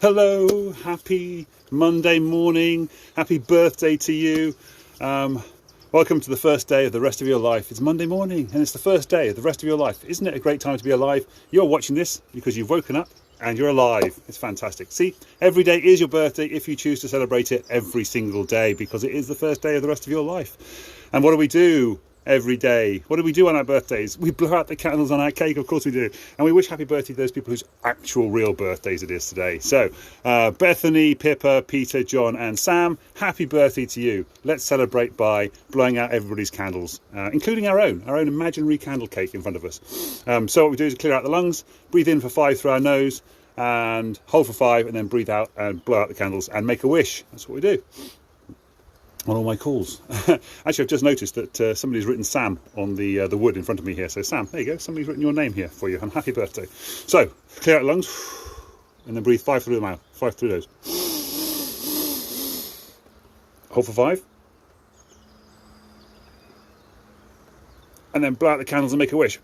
Hello, happy Monday morning, happy birthday to you. Welcome to the first day of the rest of your life. It's Monday morning and it's the first day of the rest of your life. Isn't it a great time to be alive? You're watching this because you've woken up and you're alive. It's fantastic. See, every day is your birthday if you choose to celebrate it every single day, because it is the first day of the rest of your life. And what do we do every day? What do we do on our birthdays? We blow out the candles on our cake, of course we do. And we wish happy birthday to those people whose actual real birthdays it is today. So, Bethany, Pippa, Peter, John and Sam, happy birthday to you. Let's celebrate by blowing out everybody's candles, including our own imaginary candle cake in front of us. So what we do is clear out the lungs, breathe in for 5 through our nose, and hold for 5, and then breathe out and blow out the candles and make a wish. That's what we do on all my calls. Actually, I've just noticed that somebody's written Sam on the wood in front of me here. So Sam, there you go. Somebody's written your name here for you. And happy birthday. So clear out the lungs and then breathe 5 through the mouth, 5 through those. Hold for 5. And then blow out the candles and make a wish.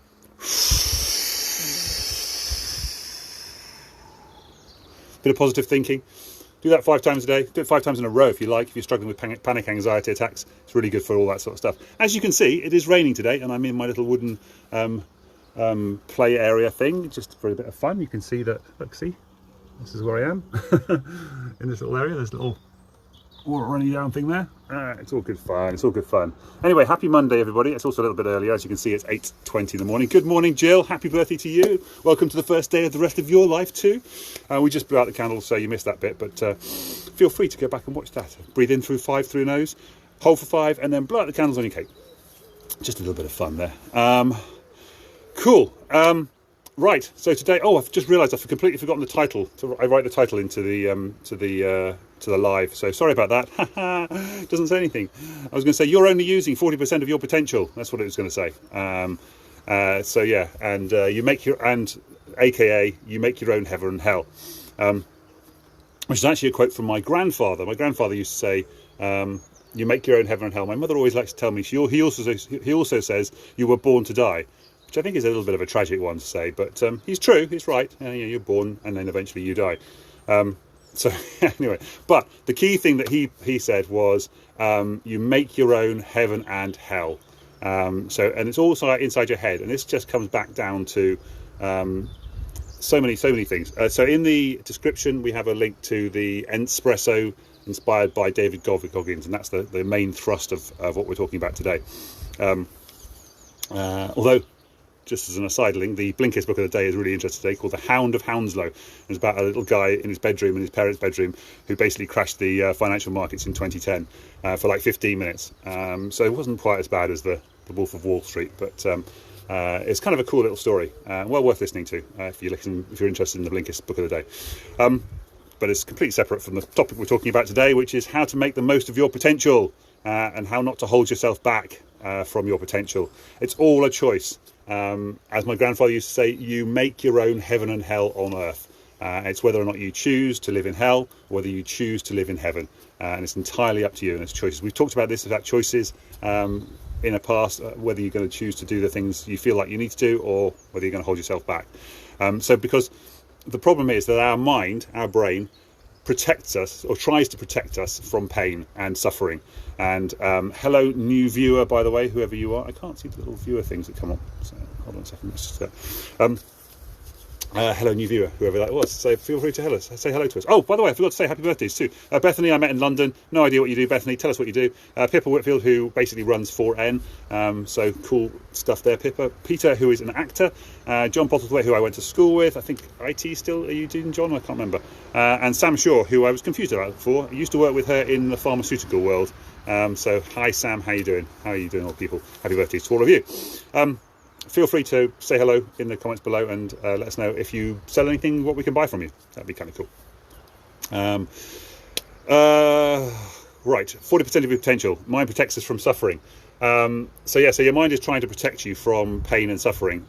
Bit of positive thinking. Do that 5 times a day. Do it 5 times in a row if you like. If you're struggling with panic anxiety attacks, it's really good for all that sort of stuff. As you can see, it is raining today, and I'm in my little wooden play area thing, just for a bit of fun. You can see that. Look, see, this is where I am in this little area. There's a little water running down thing there. It's all good fun. It's all good fun. Anyway, happy Monday, everybody. It's also a little bit earlier. As you can see, it's 8:20 in the morning. Good morning, Jill. Happy birthday to you. Welcome to the first day of the rest of your life too. We just blew out the candles, so you missed that bit, but feel free to go back and watch that. Breathe in through 5 through nose, hold for 5, and then blow out the candles on your cake. Just a little bit of fun there. Cool. Right, so today, I've just realised I've completely forgotten the title. I write the title into the live, so sorry about that. Doesn't say anything. I was going to say you're only using 40% of your potential. That's what it was going to say. So yeah, and you make your AKA you make your own heaven and hell, which is actually a quote from my grandfather. My grandfather used to say, "You make your own heaven and hell." My mother always likes to tell me he also says you were born to die, which I think is a little bit of a tragic one to say, but he's true, he's right. You're born and then eventually you die. So anyway, but the key thing that he said was you make your own heaven and hell. And it's all inside your head, and this just comes back down to so many things. So in the description we have a link to the Ent-spresso inspired by David Goggins, and that's the main thrust of what we're talking about today. Although, just as an aside link, the Blinkist book of the day is really interesting today, called The Hound of Hounslow. It's about a little guy in his bedroom, in his parents' bedroom, who basically crashed the financial markets in 2010 for like 15 minutes. So it wasn't quite as bad as the Wolf of Wall Street, but it's kind of a cool little story, well worth listening to if you're interested in the Blinkist book of the day. But it's completely separate from the topic we're talking about today, which is how to make the most of your potential and how not to hold yourself back from your potential. It's all a choice. As my grandfather used to say, you make your own heaven and hell on earth. It's whether or not you choose to live in hell, or whether you choose to live in heaven. And it's entirely up to you, and it's choices. We've talked about this, about choices in the past, whether you're going to choose to do the things you feel like you need to do, or whether you're going to hold yourself back. So because the problem is that our mind, our brain, protects us, or tries to protect us from pain and suffering. And hello, new viewer, by the way, whoever you are. I can't see the little viewer things that come up. So hold on a second. Let's just hello, new viewer, whoever that was. So feel free to say hello to us. Oh, by the way, I forgot to say happy birthdays too. Bethany, I met in London. No idea what you do, Bethany. Tell us what you do. Pippa Whitfield, who basically runs 4N. So cool stuff there, Pippa. Peter, who is an actor. John Postlethwaite, who I went to school with. I think IT still. Are you doing, John? I can't remember. And Sam Shaw, who I was confused about before. I used to work with her in the pharmaceutical world. So hi, Sam. How you doing? How are you doing, all people? Happy birthdays to all of you. Feel free to say hello in the comments below and let us know if you sell anything, what we can buy from you. That'd be kind of cool. Right, 40% of your potential. Mind protects us from suffering. So your mind is trying to protect you from pain and suffering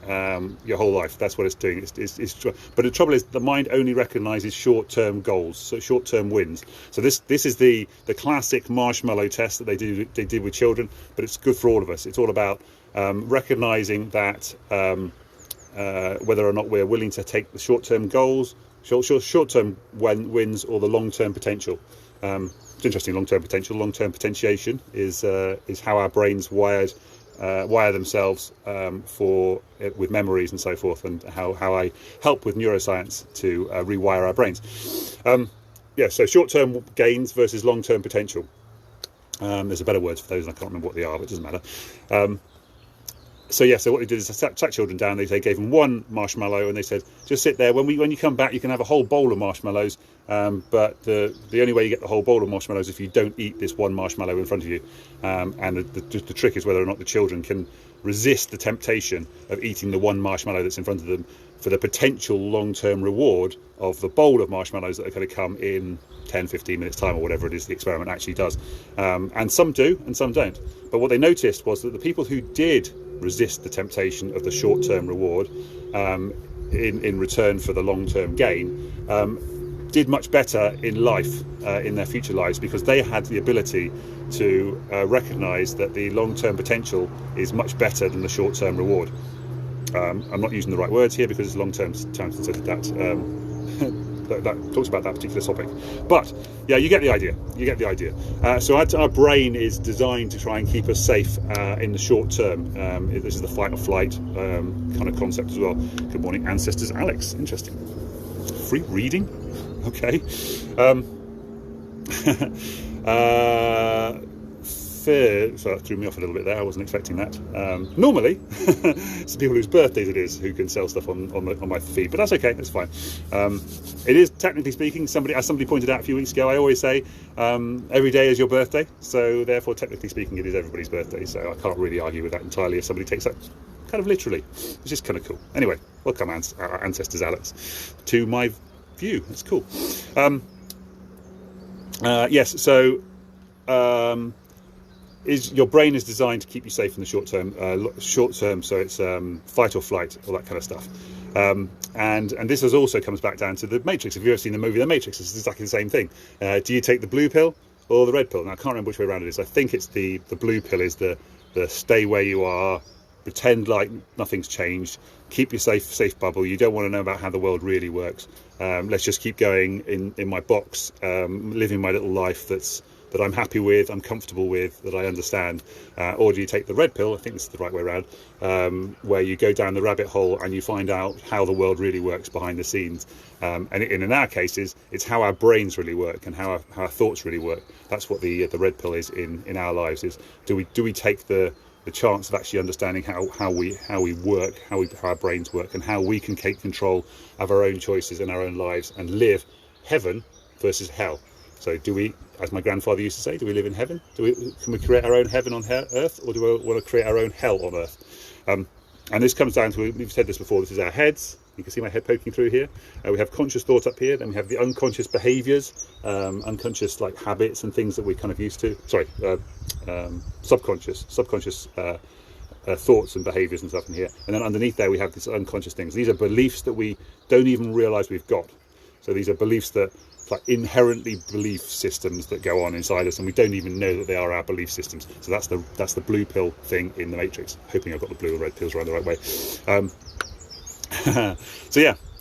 your whole life. That's what it's doing. But the trouble is, the mind only recognises short-term goals, so short-term wins. So this is the classic marshmallow test that they did with children, but it's good for all of us. It's all about recognising that whether or not we're willing to take the short-term goals Short-term wins or the long-term potential. It's interesting. Long-term potential, long-term potentiation is how our brains wire themselves with memories and so forth, and how I help with neuroscience to rewire our brains. So short-term gains versus long-term potential. There's a better word for those, and I can't remember what they are, but it doesn't matter. So what they did is they sat children down. They gave them one marshmallow, and they said, just sit there. When you come back, you can have a whole bowl of marshmallows. But the only way you get the whole bowl of marshmallows is if you don't eat this one marshmallow in front of you. And the trick is whether or not the children can resist the temptation of eating the one marshmallow that's in front of them for the potential long-term reward of the bowl of marshmallows that are going to come in 10-15 minutes time, or whatever it is the experiment actually does. And some do and some don't. But what they noticed was that the people who did resist the temptation of the short-term reward in return for the long-term gain did much better in life, in their future lives, because they had the ability to recognise that the long-term potential is much better than the short-term reward. I'm not using the right words here because it's long-term time since I did that. That talks about that particular topic, but yeah, you get the idea. So our brain is designed to try and keep us safe in the short term. This is the fight or flight kind of concept as well. Good morning, ancestors Alex. Interesting. Free reading. Okay. So that threw me off a little bit there. I wasn't expecting that. Normally, it's people whose birthdays it is who can sell stuff on my feed, but that's okay. That's fine. It is, technically speaking, as somebody pointed out a few weeks ago, I always say every day is your birthday. So therefore, technically speaking, it is everybody's birthday. So I can't really argue with that entirely if somebody takes that kind of literally, which is kind of cool. Anyway, welcome, ancestors Alex, to my view. That's cool. Yes. So. Your brain is designed to keep you safe in the short term, so it's fight or flight, all that kind of stuff. And this also comes back down to the Matrix. If you've ever seen the movie The Matrix, it's exactly the same thing. Do you take the blue pill or the red pill? Now, I can't remember which way around it is. I think it's the blue pill is the stay where you are, pretend like nothing's changed, keep your safe bubble. You don't want to know about how the world really works. Let's just keep going in my box, living my little life that I'm happy with, I'm comfortable with, that I understand. Or do you take the red pill? I think this is the right way around, where you go down the rabbit hole and you find out how the world really works behind the scenes. And in our cases, it's how our brains really work and how our thoughts really work. That's what the red pill is in our lives. Is do we take the chance of actually understanding how we work, how our brains work, and how we can take control of our own choices and our own lives and live heaven versus hell. So do we, as my grandfather used to say, do we live in heaven? Can we create our own heaven on earth, or do we want to create our own hell on earth? And this comes down to, we've said this before, this is our heads. You can see my head poking through here. We have conscious thought up here, then we have the unconscious behaviours, unconscious like habits and things that we're kind of used to. Subconscious thoughts and behaviours and stuff in here. And then underneath there we have these unconscious things. These are beliefs that we don't even realise we've got. So these are beliefs that, like inherently belief systems that go on inside us, and we don't even know that they are our belief systems. So that's the blue pill thing in the Matrix. Hoping I've got the blue and red pills around the right way. So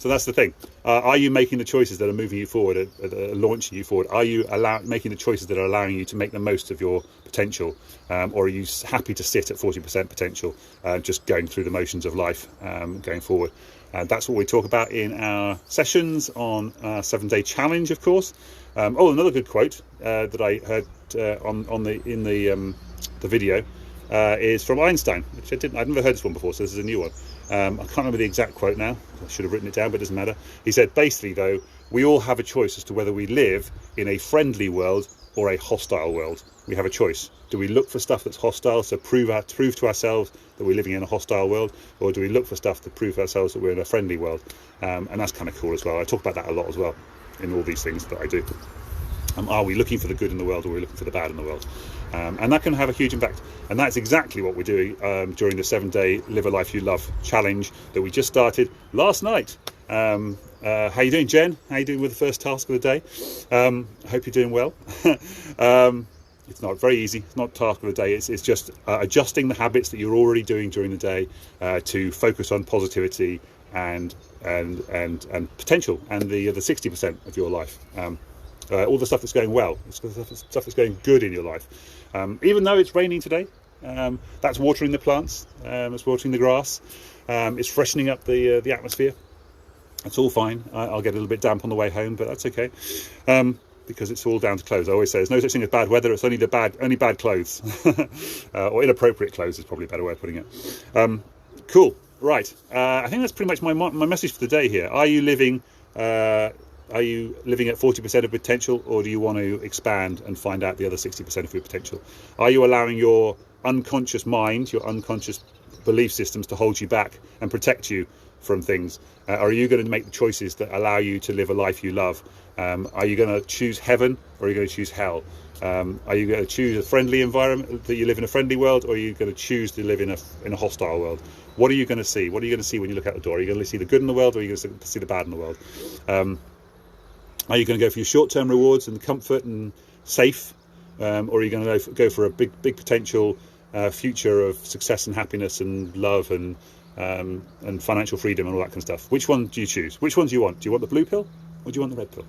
that's the thing. Are you making the choices that are moving you forward, launching you forward? Are you making the choices that are allowing you to make the most of your potential, or are you happy to sit at 40% potential, just going through the motions of life, going forward? That's what we talk about in our sessions on our 7-day challenge, of course. Another good quote that I heard in the video is from Einstein, which I'd never heard this one before, so this is a new one. I can't remember the exact quote now. I should have written it down, but it doesn't matter. He said, basically, though, we all have a choice as to whether we live in a friendly world or a hostile world. We have a choice. Do we look for stuff that's hostile, so prove to ourselves that we're living in a hostile world, or do we look for stuff to prove to ourselves that we're in a friendly world? And that's kind of cool as well. I talk about that a lot as well in all these things that I do. Are we looking for the good in the world, or are we looking for the bad in the world? And that can have a huge impact. And that's exactly what we're doing during the 7-day Live a Life You Love challenge that we just started last night. How you doing, Jen? How you doing with the first task of the day? I hope you're doing well. It's not very easy. It's not task of the day. It's just adjusting the habits that you're already doing during the day to focus on positivity and and potential, and the 60% of your life. All the stuff that's going well, stuff that's going good in your life. Even though it's raining today, that's watering the plants, it's watering the grass, it's freshening up the atmosphere. It's all fine. I'll get a little bit damp on the way home, but that's okay, because it's all down to clothes. I always say there's no such thing as bad weather. It's only bad clothes, or inappropriate clothes is probably a better way of putting it. Cool. Right. I think that's pretty much my message for the day here. Are you living at 40% of potential, or do you want to expand and find out the other 60% of your potential? Are you allowing your unconscious mind, your unconscious belief systems to hold you back and protect you from things? Are you going to make the choices that allow you to live a life you love? Are you going to choose heaven, or are you going to choose hell? Are you going to choose a friendly environment, that you live in a friendly world, or are you going to choose to live in a hostile world? What are you going to see? What are you going to see when you look out the door? Are you going to see the good in the world, or are you going to see the bad in the world? Are you going to go for your short-term rewards and comfort and safe, or are you going to go for a big potential future of success and happiness and love and financial freedom and all that kind of stuff? Which one do you choose? Which one do you want? Do you want the blue pill, or do you want the red pill?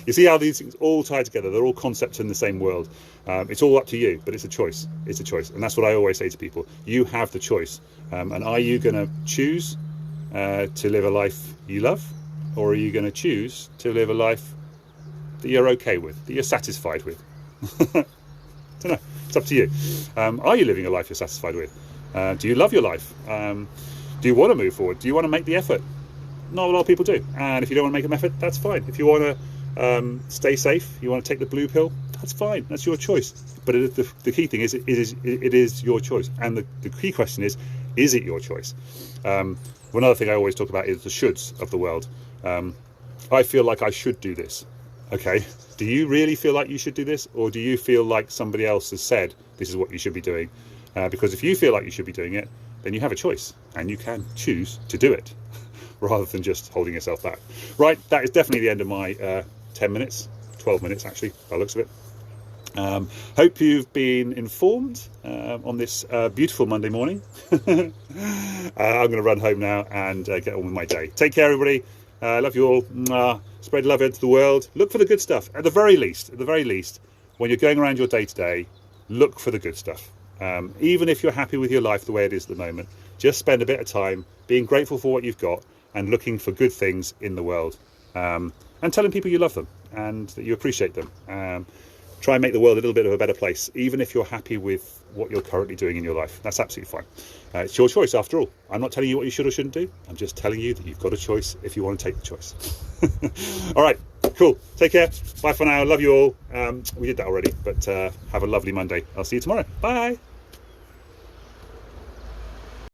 You see how these things all tie together? They're all concepts in the same world. It's all up to you, but it's a choice. It's a choice, and that's what I always say to people. You have the choice, and are you going to choose to live a life you love, or are you going to choose to live a life that you're okay with, that you're satisfied with? I don't know. It's up to you. Are you living a life you're satisfied with? Do you love your life? Do you want to move forward? Do you want to make the effort? Not a lot of people do. And if you don't want to make an effort, that's fine. If you want to stay safe, you want to take the blue pill, that's fine. That's your choice. But the key thing is it is your choice. And the key question is it your choice? One other thing I always talk about is the shoulds of the world. I feel like I should do this. Okay, do you really feel like you should do this, or do you feel like somebody else has said this is what you should be doing? Because if you feel like you should be doing it, then you have a choice, and you can choose to do it rather than just holding yourself back. Right, that is definitely the end of my 10 minutes, 12 minutes actually, by the looks of it. Hope you've been informed on this beautiful Monday morning. I'm going to run home now and get on with my day. Take care, everybody. Love you all. Spread love into the world. Look for the good stuff. At the very least, when you're going around your day to day, look for the good stuff. Even if you're happy with your life the way it is at the moment, just spend a bit of time being grateful for what you've got and looking for good things in the world, and telling people you love them and that you appreciate them. Try and make the world a little bit of a better place, even if you're happy with what you're currently doing in your life. That's absolutely fine. It's your choice after all. I'm not telling you what you should or shouldn't do. I'm just telling you that you've got a choice if you want to take the choice. All right, cool. Take care. Bye for now. Love you all. We did that already, but have a lovely Monday. I'll see you tomorrow. Bye.